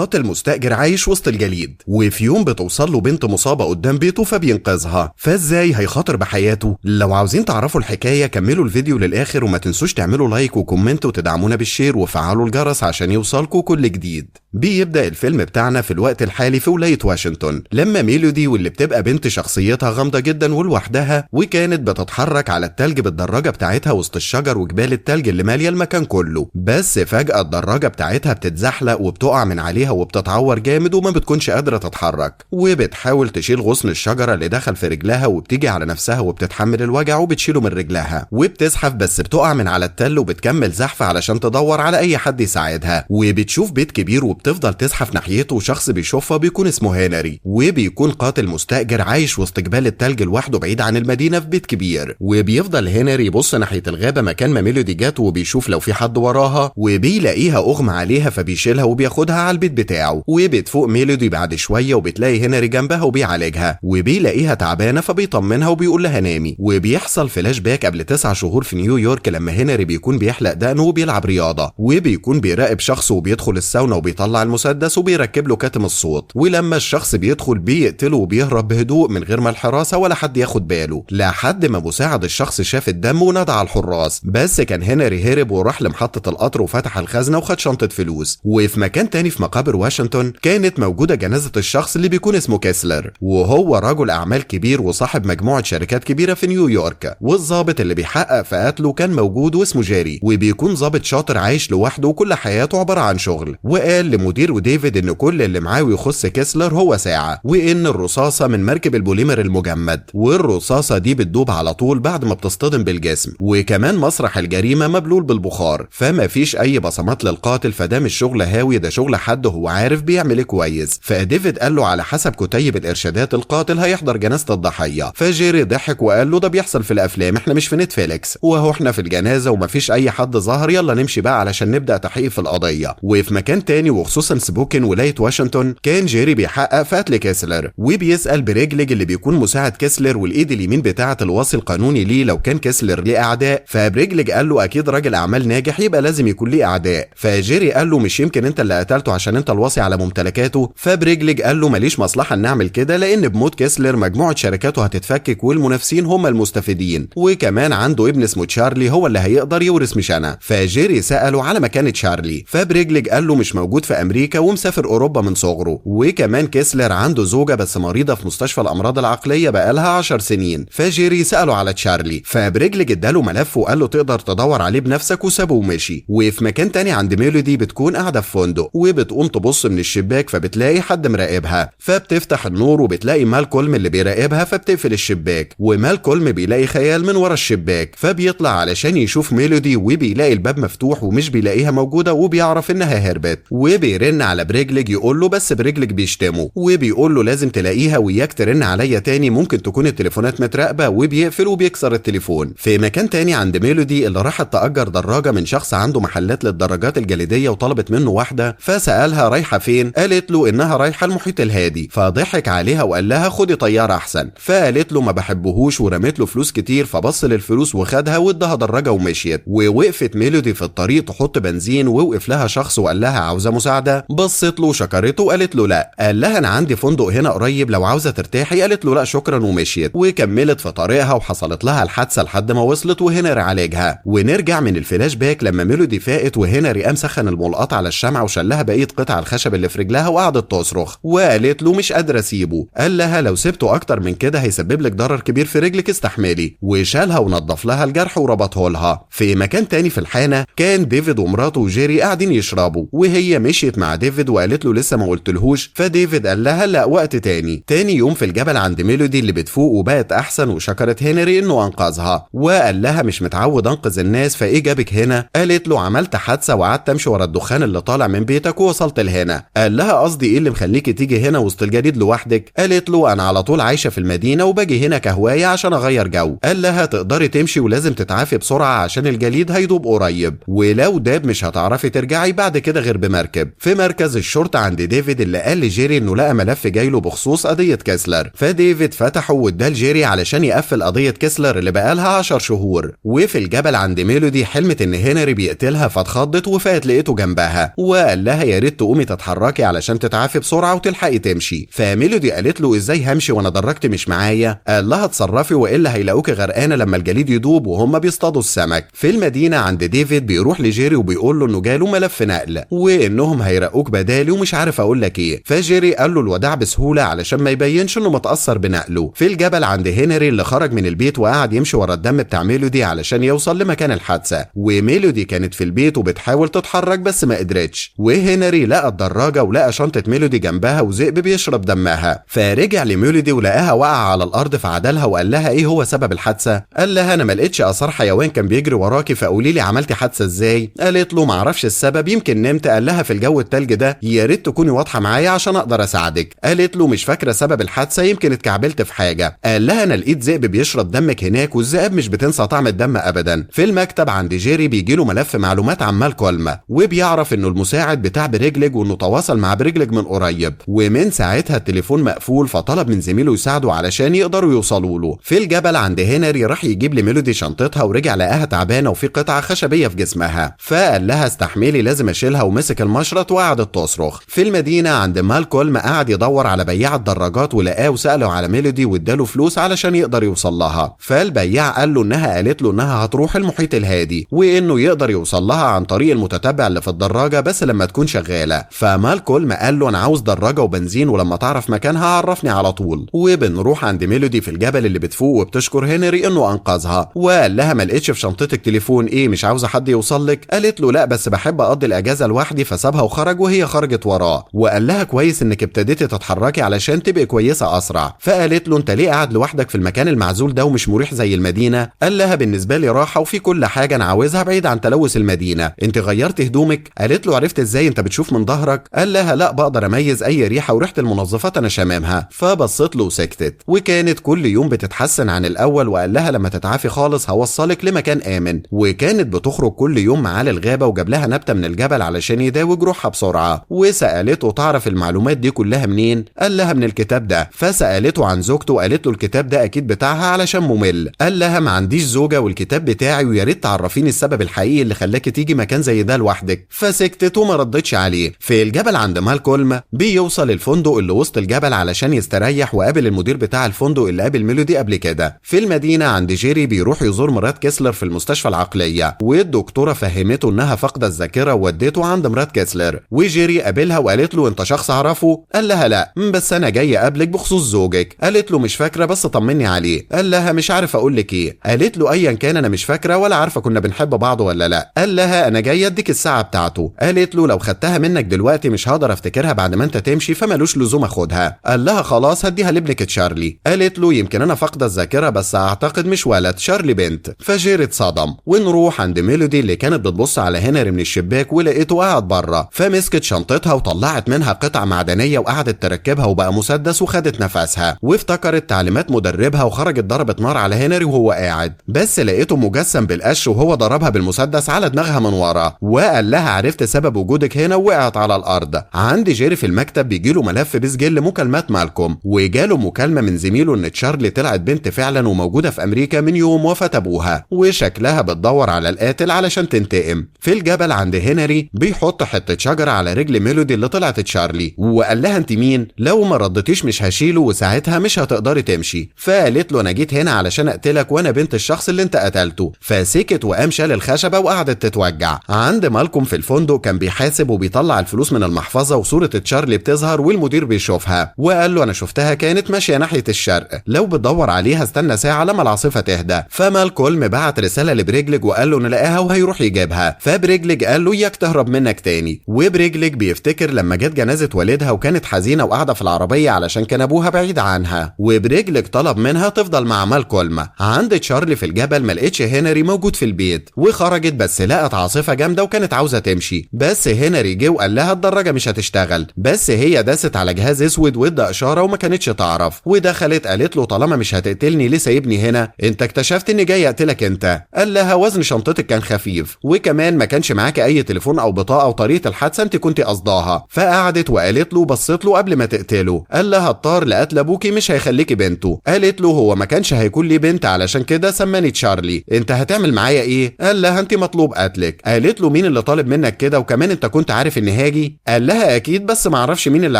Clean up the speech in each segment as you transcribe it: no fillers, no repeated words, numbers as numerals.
قاتل مستأجر عايش وسط الجليد، وفي يوم بتوصل له بنت مصابة قدام بيته فبينقذها، فازاي هيخاطر بحياته؟ لو عاوزين تعرفوا الحكاية كملوا الفيديو للآخر، وما تنسوش تعملوا لايك وكومنت وتدعمونا بالشير وفعلوا الجرس عشان يوصلكوا كل جديد. بيبدأ الفيلم بتاعنا في الوقت الحالي في ولاية واشنطن، لما ميلودي واللي بتبقى بنت شخصيتها غامضة جدا ولوحدها، وكانت بتتحرك على التلج بالدراجة بتاعتها وسط الشجر وجبال التلج اللي مالية المكان كله. بس فجأة الدراجة بتاعتها بتتزحلق وبتقع من عليها وبتتعور جامد وما بتكونش قادرة تتحرك، وبتحاول تشيل غصن الشجرة اللي دخل في رجلها وبتيجي على نفسها وبتتحمل الوجع وبتشيله من رجلها وبتزحف، بس بتقع من على التل وبتكمل زحف علشان تدور على اي حد يساعدها، وبتشوف بيت كبير وبتفضل تزحف ناحيته، وشخص بيشوفها بيكون اسمه هنري، وبيكون قاتل مستأجر عايش وسط جبال التلج لوحده بعيد عن المدينة في بيت كبير. وبيفضل هنري يبص ناحية الغابة مكان ما ميلودي جات، وبيشوف لو في حد وراها، وبيلاقيها اغمى عليها فبيشيلها وبياخدها على البيت بتاعه. وبتفوق ميلودي بعد شوية وبتلاقي هنري جنبها وبيعالجها، وبيلاقيها تعبانة فبيطمنها وبيقول لها نامي. وبيحصل فلاش باك قبل 9 شهور في نيويورك لما هنري بيكون بيحلق دقنه وبيلعب رياضة، وبيكون بيراقب شخص وبيدخل الساونا وبيطلع المسدس وبيركب له كاتم الصوت، ولما الشخص بيدخل بيقتله وبيهرب بهدوء من غير ما الحراسة ولا حد ياخد باله، لحد ما مساعد الشخص شاف الدم ونادى على الحراس. بس كان هنري هرب وراح لمحطة القطر وفتح الخزنة وخد شنطة فلوس. وفي مكان تاني في مقابر واشنطن كانت موجودة جنازة الشخص اللي بيكون اسمه كيسلر، وهو رجل أعمال كبير وصاحب مجموعة شركات كبيرة في نيويورك، والضابط اللي بيحقق في قتله كان موجود واسمه جيري، وبيكون ضابط شاطر عايش لوحده وكل حياته عبارة عن شغل. وقال لمدير وديفيد ان كل اللي معاه يخص كيسلر هو ساعة، وان الرصاصة من مركب البوليمر المجمد، والرصاصة دي بتدوب على طول بعد ما بتصطدم بالجسم، وكمان مسرح الجريمة مبلول بالبخار، فما فيش اي بصمات للقاتل، فده مش شغل هاوي، ده شغل حد هو عارف بيعمل ايه كويس. فديفيد قال له على حسب كتيب الارشادات القاتل هيحضر جنازة الضحية، فجيري ضحك وقال له ده بيحصل في الافلام، احنا مش في نتفليكس، وهو احنا في الجنازة ومفيش اي حد ظهر، يلا نمشي بقى علشان نبدأ تحقيق في القضية. وفي مكان تاني وخصوصا سبوكن ولاية واشنطن كان جيري بيحقق في قتل كيسلر، وبيسأل بريجلج اللي بيكون مساعد كيسلر والايد اليمين بتاعة الوصي القانوني ليه لو كان كيسلر ليه اعداء، فبريجلج قال له اكيد راجل اعمال ناجح يبقى لازم يكون ليه اعداء، فجيري قال له مش يمكن انت اللي قتلته عشان انت الوصي على ممتلكاته، فبريجلج قال له ماليش مصلحة ان نعمل كده، لان بموت كيسلر مجموعة شركاته هتتفكك والمنافسين هم المستفيدين، وكمان عنده ابن اسمه تشارلي هو اللي هيقدر يورث مش انا. فجيري سأله على مكان تشارلي، فبريجلج قال له مش موجود في امريكا ومسافر اوروبا من صغره، وكمان كيسلر عنده زوجة بس مريضة في مستشفى الامراض العقلية بقالها 10 سنين. فجيري سأله على تشارلي، فبريجلج اداله ملف وقال له تقدر تدور عليه بنفسك وسابه ومشي. وفي مكان تاني عند ميلودي بتكون قاعدة في فندق، وبتقوم تبص من الشباك فبتلاقي حد مراقبها، فبتفتح النور وبتلاقي مالكولم اللي بيراقبها، فبتقفل الشباك، ومالكولم بيلاقي خيال من ورا الشباك، فبيطلع علشان يشوف ميلودي وبيلاقي الباب مفتوح ومش بيلاقيها موجودة، وبيعرف انها هربت، وبيرن على بريجلج يقول له، بس بريجلج بيشتمه وبيقول له لازم تلاقيها وياك ترن عليا تاني ممكن تكون التليفونات متراقبة، وبيقفل وبيكسر التليفون. في مكان تاني عند ميلودي اللي راحت تأجر دراجة من شخص عنده محلات للدراجات الجليدية وطلبت منه واحدة، فسألها رايحة فين، قالت له انها رايحة المحيط الهادي، فضحك عليها وقال لها خدي طيارة احسن، فقالت له ما بحبهوش ورمت له فلوس كتير، فبص للفلوس وخدها وادها دراجة ومشيت. ووقفت ميلودي في الطريق تحط بنزين، ووقف لها شخص وقال لها عاوزة مساعدة، بصت له وشكرته وقالت له لا، قال لها انا عندي فندق هنا قريب لو عاوزة ترتاحي، قالت له لا شكرا ومشيت، وكملت في طريقها وحصلت لها الحادثة لحد ما وصلت وهنري عالجها. ونرجع من الفلاش باك لما ميلودي فاقت وهنري قام سخن الملقط على الشمعة وشلها بقية قطع الخشب اللي في رجلها وقعدت تصرخ، وقالت له مش قادرة اسيبه، قال لها لو سبته اكتر من كده هيسبب لك ضرر كبير في رجلك استحملي، وشالها ونضف لها الجرح وربطه لها. في مكان تاني في الحانة كان ديفيد ومراته وجيري قاعدين يشربوا، وهي مشيت مع ديفيد وقالت له لسه ما قلتلهوش، فديفيد قال لها لا وقت تاني. تاني يوم في الجبل عند ميلودي اللي بتفوق وبقت احسن، وشكرت هنري انه انقذها، وقال لها مش متعود انقذ الناس، فايه جابك هنا؟ قالت له عملت حادثة وقعدت امشي ورا الدخان اللي طالع من بيتك ووصلت لهنا. قال لها قصدي ايه اللي مخليكي تيجي هنا وسط الجليد لوحدك؟ قالت له انا على طول عايشة في المدينة وباجي هنا كهواية عشان اغير جو. قال لها تقدري تمشي ولازم تتعافي بسرعة عشان الجليد هيدوب قريب، ولو داب مش هتعرفي ترجعي بعد كده غير بمركب. في مركز الشرطة عند ديفيد اللي قال لجيري انه لقى ملف جايله بخصوص قضية كيسلر، فديفيد فتحه واداه لجيري علشان يقفل قضية كيسلر اللي بقالها 10 شهور. وفي الجبل عند ميلودي حلمت ان هنري بيقتلها، فاتخضت وفات لقيته جنبها، وقال لها يا ريت تقومي تتحركي علشان تتعافي بسرعه وتلحقي تمشي. فميلودي قالت له ازاي همشي وانا دراجتي مش معايا؟ قال لها اتصرفي والا هيلاقوكي غرقانه لما الجليد يدوب وهم بيصطادوا السمك. في المدينه عند ديفيد بيروح لجيري وبيقول له انه جاله ملف نقل وانهم هيرقوك بدالي ومش عارف اقول لك ايه. فجيري قال له الوداع بسهوله علشان ما يبينش انه متاثر بنقله. في الجبل عند هنري اللي خرج من البيت وقعد يمشي ورا الدم بتاع ميلودي علشان يوصل لمكان الحادثه، وميلودي كانت في البيت وبتحاول تتحرك بس ما قدرتش. وهنري لقى الدراجه ولقى شنطه ميلودي جنبها وذئب بيشرب دمها، فرجع لميلودي ولقاها واقعه على الارض فعدلها وقال لها ايه هو سبب الحادثه؟ قال لها انا ما لقيتش اثار حيوان كان بيجري وراكي فقولي لي عملتي حادثه ازاي؟ قالت له ما اعرفش السبب، يمكن نمت. قال لها في الجو التلج ده يا ريت تكوني واضحه معايا عشان اقدر اساعدك. قالت له مش فاكره سبب الحادثه، يمكن اتكعبلت في حاجه. قال لها انا لقيت ذئب بيشرب دمك هناك والذئاب مش بتنسى طعم الدم ابدا. في المكتب عند جيري بيجيله ملف معلومات عن مالكولم وبيعرف انه المساعد بتاع بريجلج وانه تواصل مع بريجلج من قريب، ومن ساعتها التليفون مقفول فطلب من زميله يساعده علشان يقدروا يوصلوا له. في الجبل عند هنري راح يجيب لميلودي شنطتها ورجع لقاها تعبانه وفي قطعه خشبيه في جسمها، فقال لها استحملي لازم اشيلها ومسك المشرط وقعدت تصرخ. في المدينه عند مالكولم قعد يدور على بياع الدراجات ولقاه وساله على ميلودي واداله فلوس علشان يقدر يوصل لها. فالبياع قال له انها قالت له انها هتروح المحيط الهادي وانه يقدر يوصل لها عن طريق المتتبع اللي في الدراجه بس لما تكون شغاله. فمالكولم قال له انا عاوز دراجه وبنزين ولما تعرف مكانها عرفني على طول. وبنروح عند ميلودي في الجبل اللي بتفوق وبتشكر هنري انه انقذها، وقال لها ما لقيتش في شنطتك تليفون، ايه مش عاوزه حد يوصل لك؟ قالت له لا بس بحب اقضي الاجازه لوحدي، فسابها وخرج وهي خرجت وراه. وقال لها كويس انك ابتديتي تتحركي علشان تبقي كويسه اسرع. فقالت له انت ليه قاعد لوحدك في المكان المعزول ده ومش مريح زي المدينه؟ قال لها بالنسبه لي راحه وفي كل حاجه انا عاوزها بعيد عن تلوث المدينه. انت غيرت هدومك؟ قالت له عرفت ازاي انت بتشوف من ظهرك؟ قال لها لا بقدر اميز اي ريحه وريحه المنظفات انا شاممها. فبصت له وسكتت، وكانت كل يوم بتتحسن عن الاول. وقال لها لما تتعافي خالص هوصلك لمكان امن. وكانت بتخرج كل يوم معاه للغابه وجاب لها نبته من الجبل علشان يداوي جروحها بسرعه. وسالته تعرف المعلومات دي كلها منين؟ قال لها من الكتاب ده. فسالته عن زوجته وقالت له الكتاب ده اكيد بتاعها علشان ممل. قال لها ما عنديش زوجه والكتاب بتاعي ويا ريت تعرفيني السبب الحقيقي اللي خلاكي تيجي مكان زي ده لوحدك. فسكتت وما ردتش عليه. في الجبل عند مالكولم بيوصل الفندق اللي وسط الجبل علشان يستريح وقابل المدير بتاع الفندق اللي قابل ميلودي قبل كده. في المدينه عند جيري بيروح يزور مرات كيسلر في المستشفى العقليه، والدكتوره فهمته انها فاقده الذاكره وودته عند مرات كيسلر. وجيري قابلها وقالت له انت شخص اعرفه؟ قال لها لا بس انا جاي اقابلك بخصوص زوجك. قالت له مش فاكره بس طمني عليه. قال لها مش عارف اقول لك ايه. قالت له ايا كان انا مش فاكره ولا عارفه كنا بنحب بعض ولا لا. قال لها انا جاي اديك الساعه بتاعته. قالت له لو خدتها منك دلوقتي مش هقدر افتكرها بعد ما انت تمشي فمالوش لزوم اخدها. قال لها خلاص هديها لابنك تشارلي. قالت له يمكن انا فاقده الذاكره بس اعتقد مش ولد، شارلي بنت. فجيري اتصدم. ونروح عند ميلودي اللي كانت بتبص على هنري من الشباك ولقيته قاعد بره، فمسكت شنطتها وطلعت منها قطع معدنيه وقعدت تركبها وبقى مسدس وخدت نفسها، وافتكرت تعليمات مدربها وخرجت ضربت نار على هنري وهو قاعد، بس لقيته مجسم بالقش وهو ضربها بالمسدس على دماغها من ورا. وقال لها عرفت سبب وجودك هنا ووقعت على الارض. عند جيري في المكتب بيجيله ملف بسجل مكالمات مالكوم، وجاله مكالمه من زميله ان تشارلي طلعت بنت فعلا وموجوده في امريكا من يوم وفاه ابوها وشكلها بتدور على القاتل علشان تنتقم. في الجبل عند هنري بيحط حته شجره على رجل ميلودي اللي طلعت تشارلي، وقال لها انت مين؟ لو ما ردتيش مش هشيله وساعتها مش هتقدري تمشي. فقالت له انا جيت هنا علشان اقتلك وانا بنت الشخص اللي انت قتلته. فسكت وقام شال الخشبه وقعدت تتوجع. عند مالكوم في الفندق كان بيحاسب وبيطلع الفلوس من المحفظه وصوره تشارلي بتظهر والمدير بيشوفها، وقال له انا شفتها كانت ماشيه ناحيه الشرق، لو بتدور عليها استنى ساعه لما العاصفه تهدى. فمالكولم بعت رساله لبريجلج وقال له نلاقيها وهيروح يجيبها. فبريجلج قال له اياك تهرب منك تاني. وبريجلج بيفتكر لما جت جنازه والدها وكانت حزينه وقاعده في العربيه علشان كان ابوها بعيد عنها، وبريجلج طلب منها تفضل مع مالكولم. عند تشارلي في الجبل ما لقيتش هنري موجود في البيت، وخرجت بس لقت عاصفه جامده وكانت عاوزه تمشي، بس هنري جه وقال لها الدراجه مش هتشتغل، بس هي داست على جهاز اسود وادى اشاره وما كانتش تعرف، ودخلت قالت له طالما مش هتقتلني ليه سايبني هنا؟ انت اكتشفت اني جاي اقتلك انت. قال لها وزن شنطتك كان خفيف وكمان ما كانش معاكي اي تليفون او بطاقه وطريقه الحادثه انت كنت قصداها. فقعدت وقالت له بصت له قبل ما تقتله. قال لها الطار لقتل ابوكي مش هيخليكي بنته. قالت له هو ما كانش هيكون لي بنت علشان كده سماني تشارلي، انت هتعمل معايا ايه؟ قال لها انت مطلوب قتلك. قالت له مين اللي طالب منك كده وكمان انت كنت عارف ان اني هاجي؟ قال لها اكيد، بس معرفش مين اللي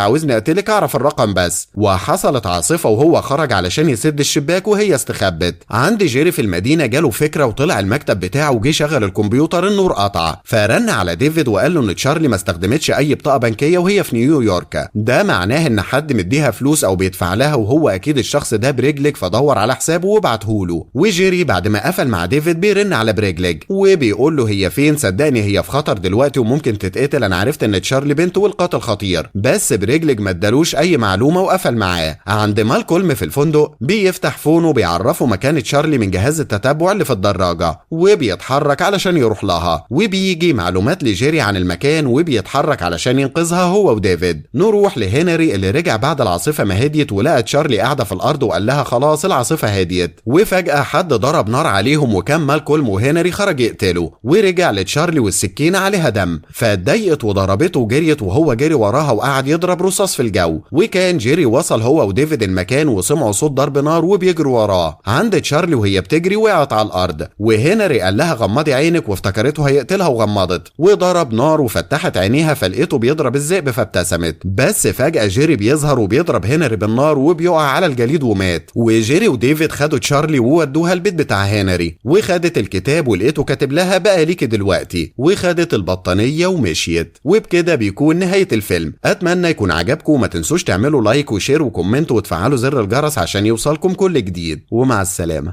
عاوزني اقتلك، اعرف الرقم بس. وحصلت عاصفة وهو خرج علشان يسد الشباك وهي استخبت. عند جيري في المدينة جاله فكرة وطلع المكتب بتاعه وجه شغل الكمبيوتر، النور قطع، فرن على ديفيد وقال له ان تشارلي ما استخدمتش اي بطاقة بنكية وهي في نيويورك. ده معناه ان حد مديها فلوس او بيدفع لها، وهو اكيد الشخص ده بريجليج، فدور على حسابه وابعتهوله. وجيري بعد ما قفل مع ديفيد بيرن على بريجليج وبيقول له هي فين، صدقني هي في خطر دلوقتي وممكن تتقتل، انا عرفت ان تشارلي بنت والقاتل خطير. بس بريجليج ما ادالوش اي معلومة وقفل معاه. عند مالكولم في الفندق بيفتح فونه وبيعرفه مكان تشارلي من جهاز التتبع اللي في الدراجة، وبيتحرك علشان يروح لها، وبيجي معلومات لجيري عن المكان وبيتحرك علشان ينقذها هو وديفيد. نروح لهنري اللي رجع بعد العاصفة ما هديت ولقى تشارلي قاعدة في الارض وقال لها خلاص العاصفة هديت. وفجأة حد ضرب نار عليهم وكان مالكولم وهنري خرج يقتله، ورجع لتشارلي والسكينة عليها دم، فاتضايقت وضربته وجريت وهو جري وراها وقعد يضرب رصاص في الجو. وكان جيري وصل هو وديفيد المكان وسمعوا صوت ضرب نار وبيجروا وراه. عند تشارلي وهي بتجري وقعت على الارض، وهنري قال لها غمضي عينك وافتكرته هيقتلها وغمضت، وضرب نار وفتحت عينيها فلقيته بيضرب الذئب فابتسمت. بس فجأة جيري بيظهر وبيضرب هنري بالنار وبيقع على الجليد ومات. وجيري وديفيد خدوا تشارلي وودوها البيت بتاع هنري، وخدت الكتاب ولقيته كاتب لها بقى ليكي دلوقتي، وخدت البطانية ومشيت. وبكده بيكون نهاية الفيلم. اتمنى يكون عجبكم، وما تنسوش تعملوا لايك وشير وكومنت وتفعلوا زر الجرس عشان يوصلكم كل جديد، ومع السلامة.